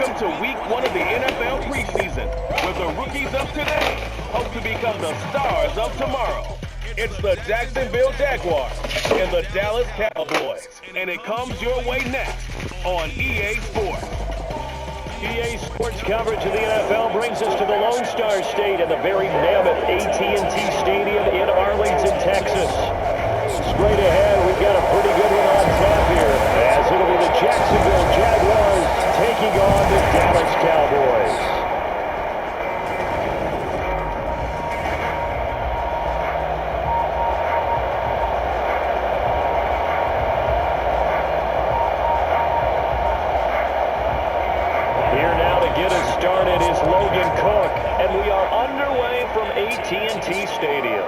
Welcome to week 1 of the NFL preseason, where the rookies of today hope to become the stars of tomorrow. It's the Jacksonville Jaguars and the Dallas Cowboys, and it comes your way next on EA Sports. EA Sports coverage of the NFL brings us to the Lone Star State and the very mammoth AT&T Stadium in Arlington, Texas. Straight ahead, we've got a pretty good one on tap here, as it'll be the Jacksonville Jaguars taking on the Dallas Cowboys. AT&T Stadium.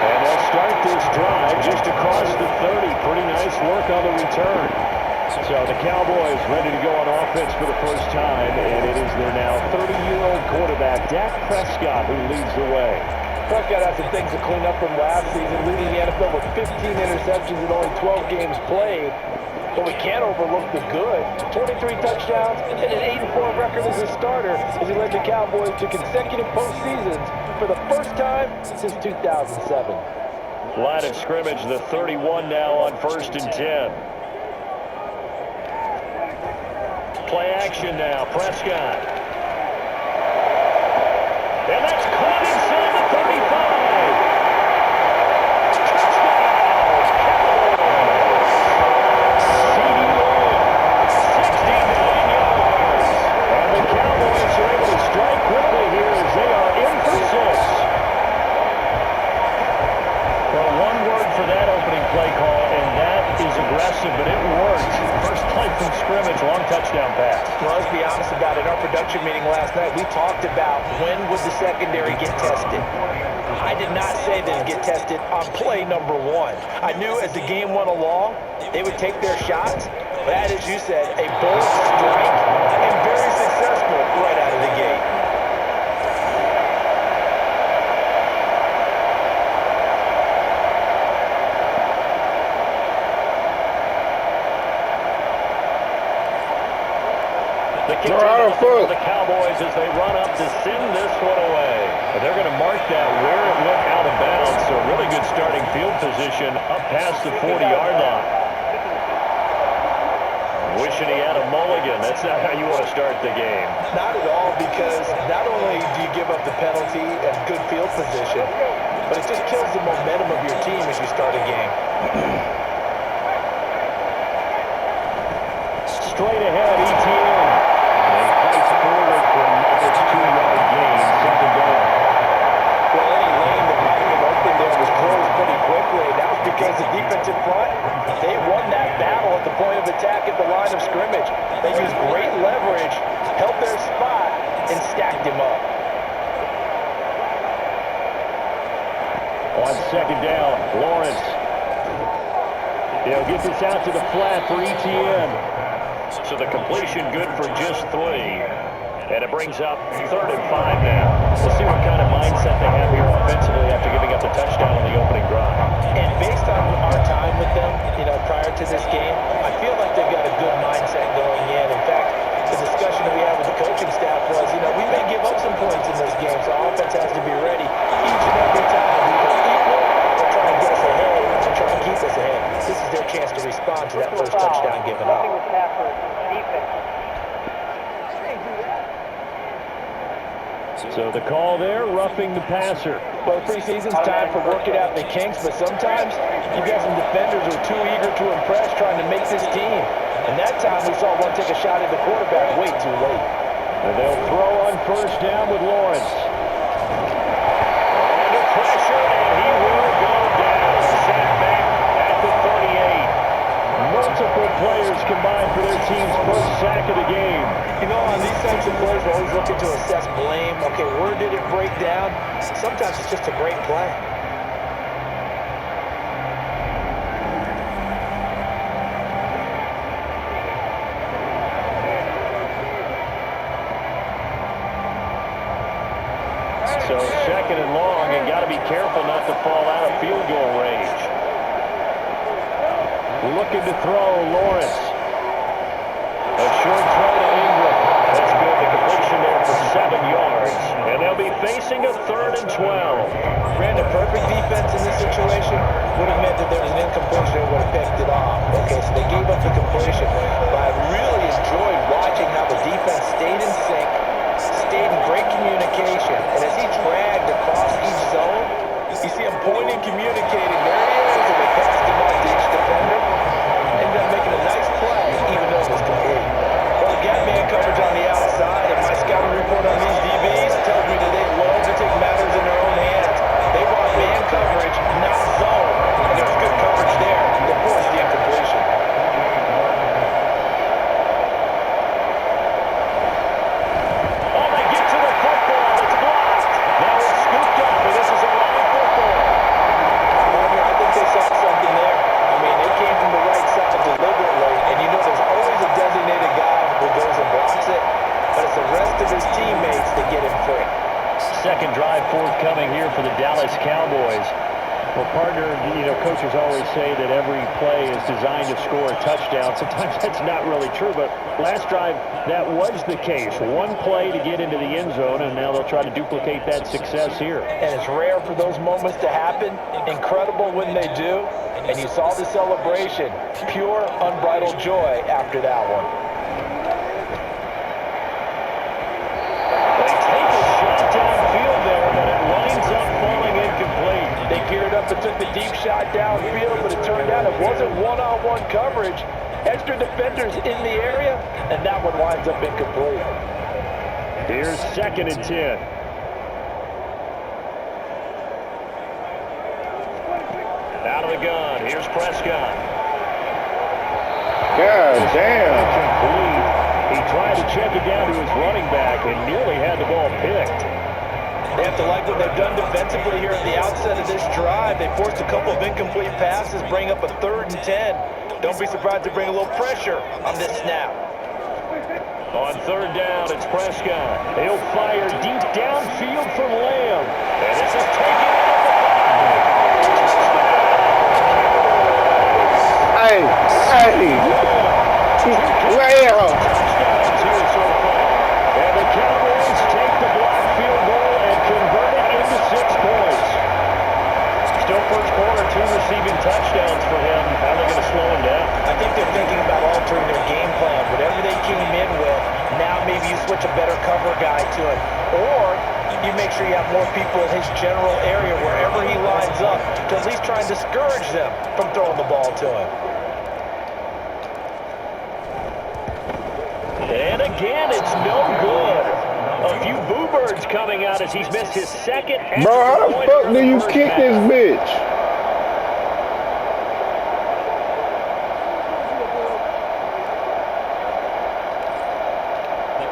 And they'll start this drive just across the 30. Pretty nice work on the return. So the Cowboys ready to go on offense for the first time, and it is their now 30-year-old quarterback, Dak Prescott, who leads the way. Prescott had some things to clean up from last season, leading the NFL with 15 interceptions and only 12 games played. But we can't overlook the good. 23 touchdowns and an 8-4 record as a starter as he led the Cowboys to consecutive postseasons for the first time since 2007. Line of scrimmage, the 31 now on 1st and 10. Play action now, Prescott. And that's caught inside the 35. But it worked. First play from scrimmage, long touchdown pass. Well, let's be honest about it. In our production meeting last night, we talked about when would the secondary get tested. I did not say they'd get tested on play number 1. I knew as the game went along, they would take their shots. That, as you said, a bold strike and very successful right out of the gate. The Cowboys as they run up to send this one away. But they're going to mark that where it went out of bounds. So really good starting field position up past the 40-yard line. Wishing he had a mulligan. That's not how you want to start the game. Not at all, because not only do you give up the penalty and good field position, but it just kills the momentum of your team as you start a game. Straight ahead, ETN. Forward for another 2-yard gain, second down. Well, any lane that might have been open there was closed pretty quickly. That was because the defensive front, they won that battle at the point of attack at the line of scrimmage. They used great leverage, held their spot, and stacked him up. On second down, Lawrence. They'll get this out to the flat for ETN. So the completion good for just 3. And it brings up 3rd and 5 now. We'll see what kind of mindset they have here offensively after giving up the touchdown on the opening drive. And based on our time with them, prior to this game, I feel like they've got a good mindset going in. In fact, the discussion that we had with the coaching staff was, we may give up some points in this game, so our offense has to be ready each and every time. Either equal or try to get us ahead and try to keep us ahead. This is their chance to respond to that first touchdown given up. So the call there, roughing the passer. Well, preseason's time for working out the kinks, but sometimes you've got some defenders who are too eager to impress, trying to make this team. And that time we saw one take a shot at the quarterback way too late. And they'll throw on 1st down with Lawrence. Under pressure, and he will go down. Sat back at the 38. Multiple players combined for their team's first sack of the game. On these types of plays, we're always looking to assess blame. Okay, where did it break down? Sometimes it's just a great play. So 2nd and long, and got to be careful not to fall out of field goal range. Looking to throw, Lawrence. A short throw to Ingram. That's good. The completion there for 7 yards. And they'll be facing a 3rd and 12. Brandon, perfect defense in this situation would have meant that there was an incompletion and would have picked it off. Okay, so they gave up the completion. But I really enjoyed watching how the defense stayed in sync, stayed in great communication. And as he dragged across each zone, you see him pointing, communicating. There he is, and they passed him off to each defender. Ended up making a nice play, even though it was complete. Well, again, man coverage on the outside, and my scouting report on these DBs tells me that they love to take matters in their own hands. They want man coverage, not zone. And there's good coverage there to force the incompletion. Oh, they get to the football. It's blocked. Now it's scooped up, and this is a live football. I think they saw something there. I mean, they came from the right side deliberately, and you know there's always a designated guy who goes and blocks it, but it's the rest of his teammates that get him free. Second drive forthcoming here for the Dallas Cowboys. Well, partner, coaches always say that every play is designed to score a touchdown. Sometimes that's not really true, but last drive, that was the case. One play to get into the end zone, and now they'll try to duplicate that success here. And it's rare for those moments to happen. Incredible when they do. And you saw the celebration. Pure, unbridled joy after that one. They take a shot downfield there, but it winds up falling incomplete. They geared up and took the deep shot downfield, but it turned out it wasn't one-on-one coverage. Extra defenders in the area, and that one winds up incomplete. Here's 2nd and 10. Out of the gun. Here's Prescott. God damn. Incomplete. He tried to check it down to his running back and nearly had the ball picked. They have to like what they've done defensively here at the outset of this drive. They forced a couple of incomplete passes, bring up a 3rd and 10. Don't be surprised to bring a little pressure on this snap. On 3rd down, it's Prescott. He'll fire deep downfield from Lamb. And this is taken out of the Hey. Well. And the Cowboys take the blocked field goal and convert it into 6 points. Still first quarter, 2 receiving touchdowns for him. How are they going to slow him down? I think they're thinking about altering their game plan. Whatever they came in with, now maybe you switch a better cover guy to it. Or you make sure you have more people in his general area wherever he lines up to at least try and discourage them from throwing the ball to him. And again, it's no good. A few boo birds coming out as he's missed his 2nd. Bro, how the fuck do you kick this bitch?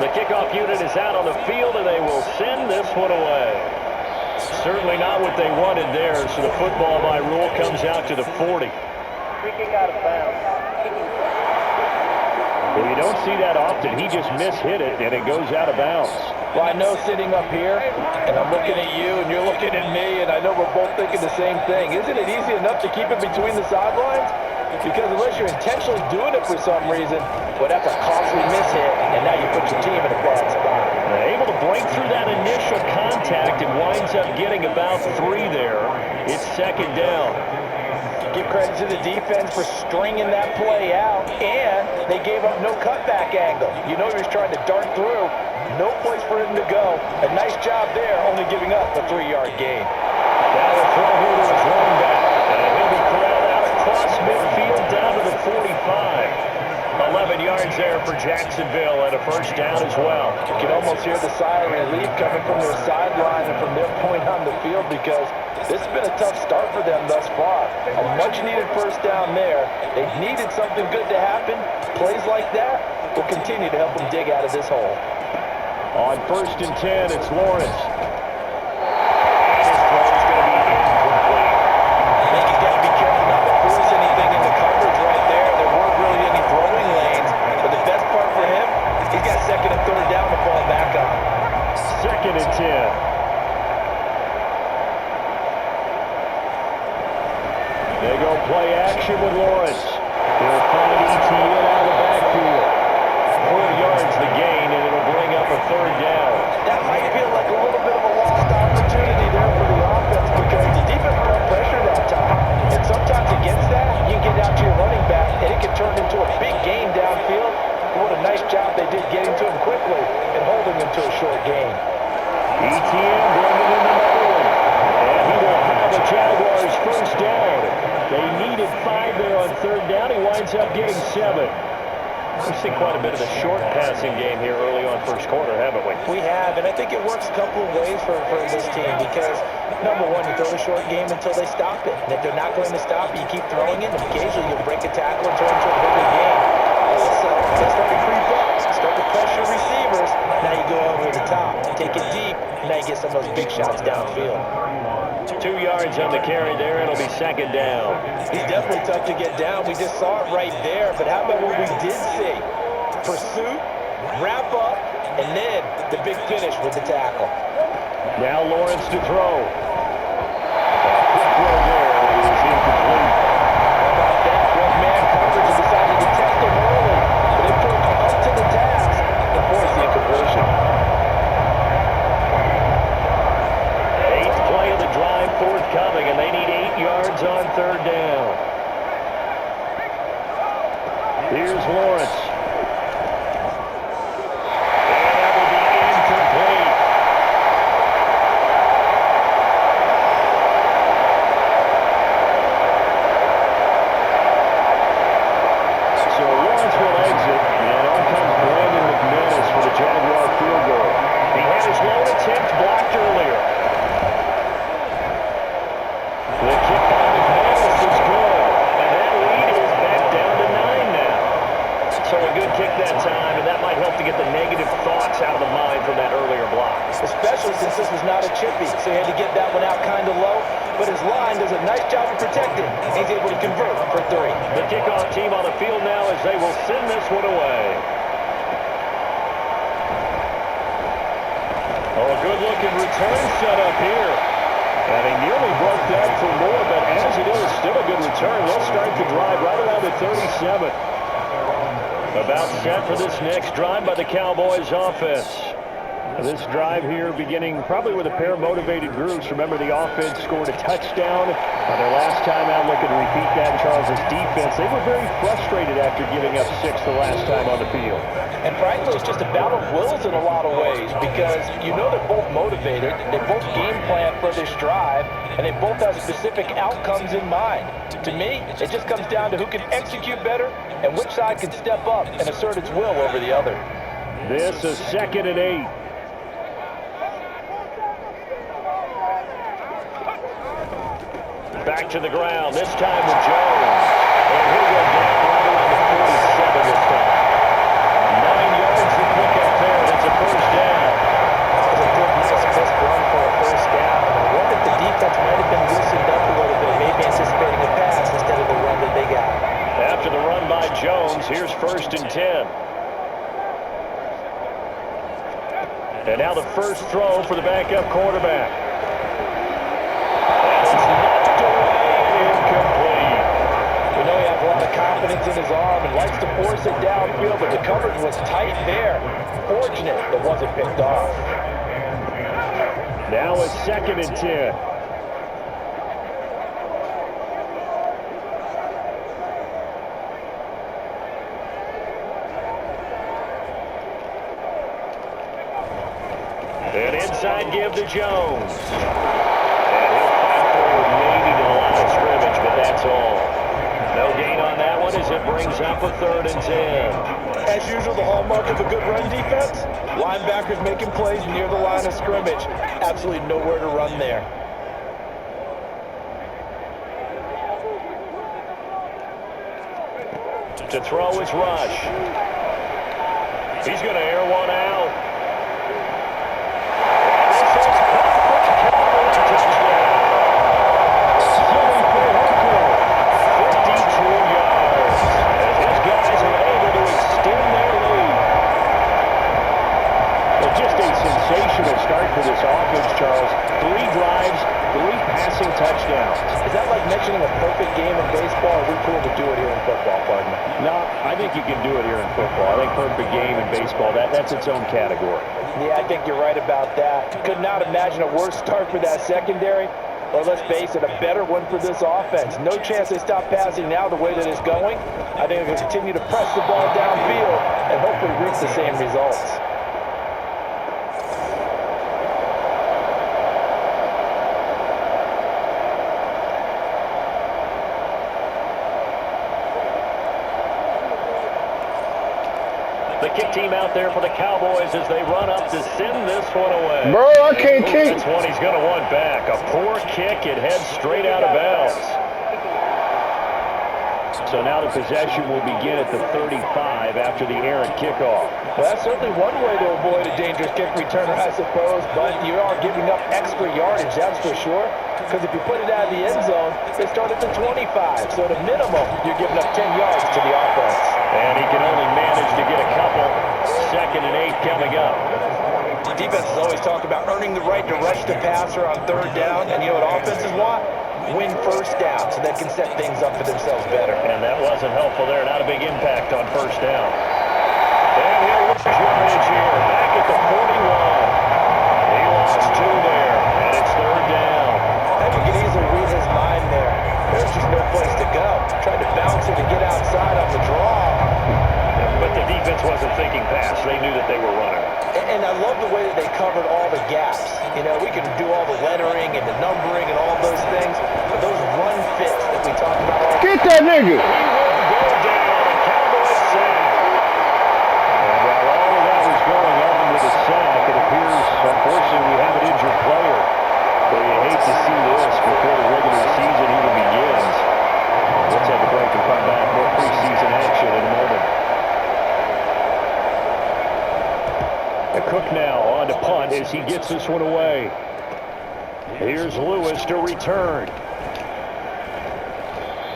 The kickoff unit is out on the field, and they will send this one away. Certainly not what they wanted there, so the football by rule comes out to the 40. Free kick out of bounds. Well, you don't see that often. He just mishit it, and it goes out of bounds. Well, I know sitting up here, and I'm looking at you, and you're looking at me, and I know we're both thinking the same thing. Isn't it easy enough to keep it between the sidelines? Because unless you're intentionally doing it for some reason, well, that's a costly mishit, and now you put your team in a bad spot. They're able to break through that initial contact and winds up getting about 3 there. It's 2nd down. Give credit to the defense for stringing that play out, and they gave up no cutback angle. You know he was trying to dart through. No place for him to go. A nice job there, only giving up a 3-yard gain. Now the throw here to his running back. And he'll be corralled out across midfield down to the 45. 11 yards there for Jacksonville and a 1st down as well. You can almost hear the sigh of relief coming from their sideline and from their point on the field because this has been a tough start for them thus far. A much-needed 1st down there. They needed something good to happen. Plays like that will continue to help them dig out of this hole. On 1st and 10, it's Lawrence. And his throw is going to be incomplete. I think he's got to be careful not to force anything in the coverage right there. There weren't really any throwing lanes. But the best part for him, he's got 2nd and 3rd down to fall back on. 2nd and 10. They go play action with Lawrence. We've seen quite a bit of a short passing game here early on first quarter, haven't we? We have, and I think it works a couple of ways for this team because, number one, you throw the short game until they stop it. And if they're not going to stop it, you keep throwing it, and occasionally you'll break a tackle and turn it into a bigger game. So they start to creep up, start to pressure receivers. Now you go over the top, take it deep, and now you get some of those big shots downfield. 2 yards on the carry there. It'll be second down. He's definitely tough to get down. We just saw it right there. But how about what we did see? Pursuit, wrap up, and then the big finish with the tackle. Now Lawrence to throw. Quick throw there is incomplete. How about that? One man coverage and decided to test him early. But they put him up to the task and force the incompletion. Eighth play of the drive forthcoming, and they need 8 yards on third down. Here's Lawrence. About set for this next drive by the Cowboys offense. This drive here beginning probably with a pair of motivated groups. Remember, the offense scored a touchdown on their last time out. Looking to repeat that in Charles' defense. They were very frustrated after giving up 6 the last time on the field. And frankly, it's just a battle of wills in a lot of ways because you know they're both motivated, they both game plan for this drive, and they both have specific outcomes in mind. To me, it just comes down to who can execute better and which side can step up and assert its will over the other. This is 2nd and 8. Back to the ground, this time with Jones. And he'll go down right around the 47 this time. 9 yards to pick up there. That's a first down. That was a good, nice, crisp run for a first down. And I wonder if the defense might have been loosened up a little bit, maybe anticipating a pass instead of the run that they got. After the run by Jones, here's 1st and 10. And now the first throw for the backup quarterback. Confidence in his arm and likes to force it downfield, but the coverage was tight there. Fortunate it wasn't picked off. Now it's 2nd and 10. An inside give to Jones. And he'll fight forward maybe to the line of scrimmage, but that's all. No gain on that one as it brings up a 3rd and 10. As usual, the hallmark of a good run defense, linebackers making plays near the line of scrimmage. Absolutely nowhere to run there. To throw is Rush. He's going to air one out. Start for this offense, Charles. 3 drives, 3 passing touchdowns. Is that like mentioning a perfect game in baseball, or are we cool to do it here in football, partner? No, I think you can do it here in football. I think perfect game in baseball, that's its own category. Yeah, I think you're right about that. Could not imagine a worse start for that secondary, or let's face it, a better one for this offense. No chance they stop passing now the way that it's going. I think they'll continue to press the ball downfield and hopefully reach the same results. The kick team out there for the Cowboys as they run up to send this one away. Bro, I can't kick. That's one he's going to want back. A poor kick. It heads straight out of bounds. So now the possession will begin at the 35 after the errant kickoff. Well, that's certainly one way to avoid a dangerous kick returner, I suppose, but you are giving up extra yardage, that's for sure. Because if you put it out of the end zone, they start at the 25. So at a minimum, you're giving up 10 yards to the offense. And he can only manage to get a couple. 2nd and 8 coming up. Defenses always talk about earning the right to rush the passer on 3rd down, and you know what offenses want? Win 1st down so they can set things up for themselves better. And that wasn't helpful there. Not a big impact on 1st down. And he'll lose yardage here. Back at the 41. He lost 2 there, and it's 3rd down. I think you can easily read his mind there. There's just no place to go. Tried to bounce it and get outside on the draw. But the defense wasn't thinking pass. They knew that they were running. And I love the way that they covered all the gaps. You know, we can do all the lettering and the numbering and all those things, but those run fits that we talk about all Get that nigga. He will go down. A Cowboys sack. And while all of that was going on with the sack, it appears, unfortunately, we have an injured player. So you hate to see this before the regular season even begins. Let's have a break and come back. More preseason action in a moment. Cook now on to punt as he gets this one away. Here's Lewis to return.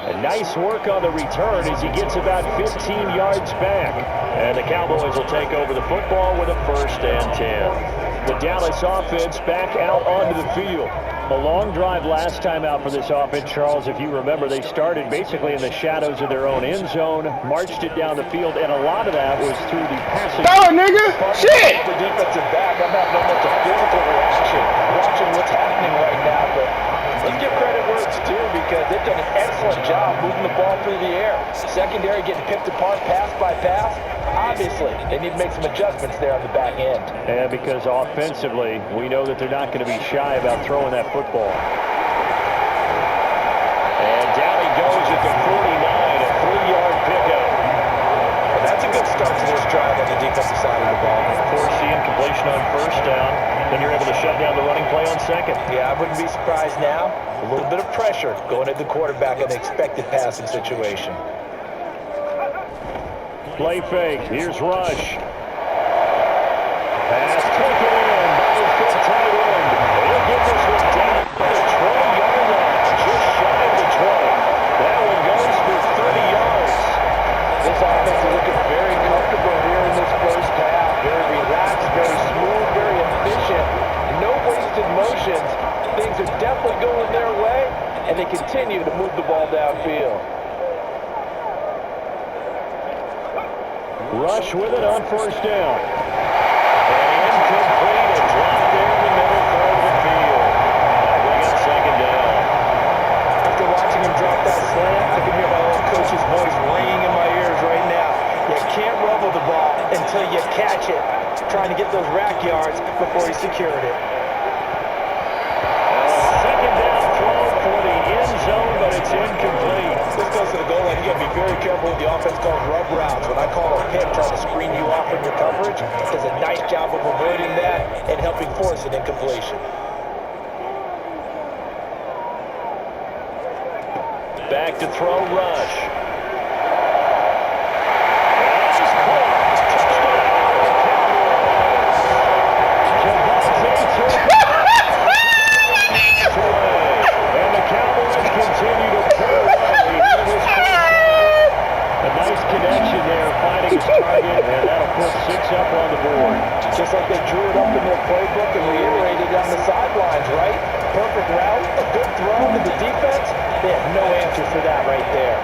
And nice work on the return as he gets about 15 yards back. And the Cowboys will take over the football with a 1st and 10. The Dallas offense back out onto the field. A long drive last time out for this offense, Charles. If you remember, they started basically in the shadows of their own end zone, marched it down the field, and a lot of that was through the passing. Throw it, nigga. Shit. the defensive back. I'm having almost a physical reaction watching what's happening right now, but let's give credit where it's due because they've done an excellent job moving the ball through the air. Secondary getting picked apart pass by pass. Obviously, they need to make some adjustments there on the back end. And because offensively, we know that they're not going to be shy about throwing that football. And down he goes at the 49, a 3-yard pickup. Well, that's a good start to this drive on the defensive side of the ball. Of course, the incompletion on 1st down. Then you're able to shut down the running play on 2nd. Yeah, I wouldn't be surprised now. A little bit of pressure going at the quarterback in the expected passing situation. Play fake. Here's Rush. Pass taken in by his good tight end. He'll get this one down to the 20-yard line. Just shy of the 20. That one goes for 30 yards. This offense is looking very comfortable here in this 1st half. Very relaxed, very smooth, very efficient. No wasted motions. Things are definitely going their way, and they continue to move the ball downfield. Rush with it on 1st down. And incomplete. A drop there in the middle part of the field. Bring it 2nd down. After watching him drop that slant, I can hear my old coach's voice ringing in my ears right now. You can't rumble the ball until you catch it. Trying to get those rack yards before he secured it. 2nd down throw for the end zone, but it's incomplete. This goes to the goal line. You got to be very careful with the offense calls rub routes. When I call a pick, trying to screen you off from your coverage, does a nice job of avoiding that and helping force an incompletion. Back to throw Rush. And the Cowboys continue to pull away in this 1st half. A nice connection there, finding his target, and that'll put 6 up on the board. Just like they drew it up in their playbook and reiterated on the sidelines, right? Perfect route, a good throw to the defense. They have no answer for that right there.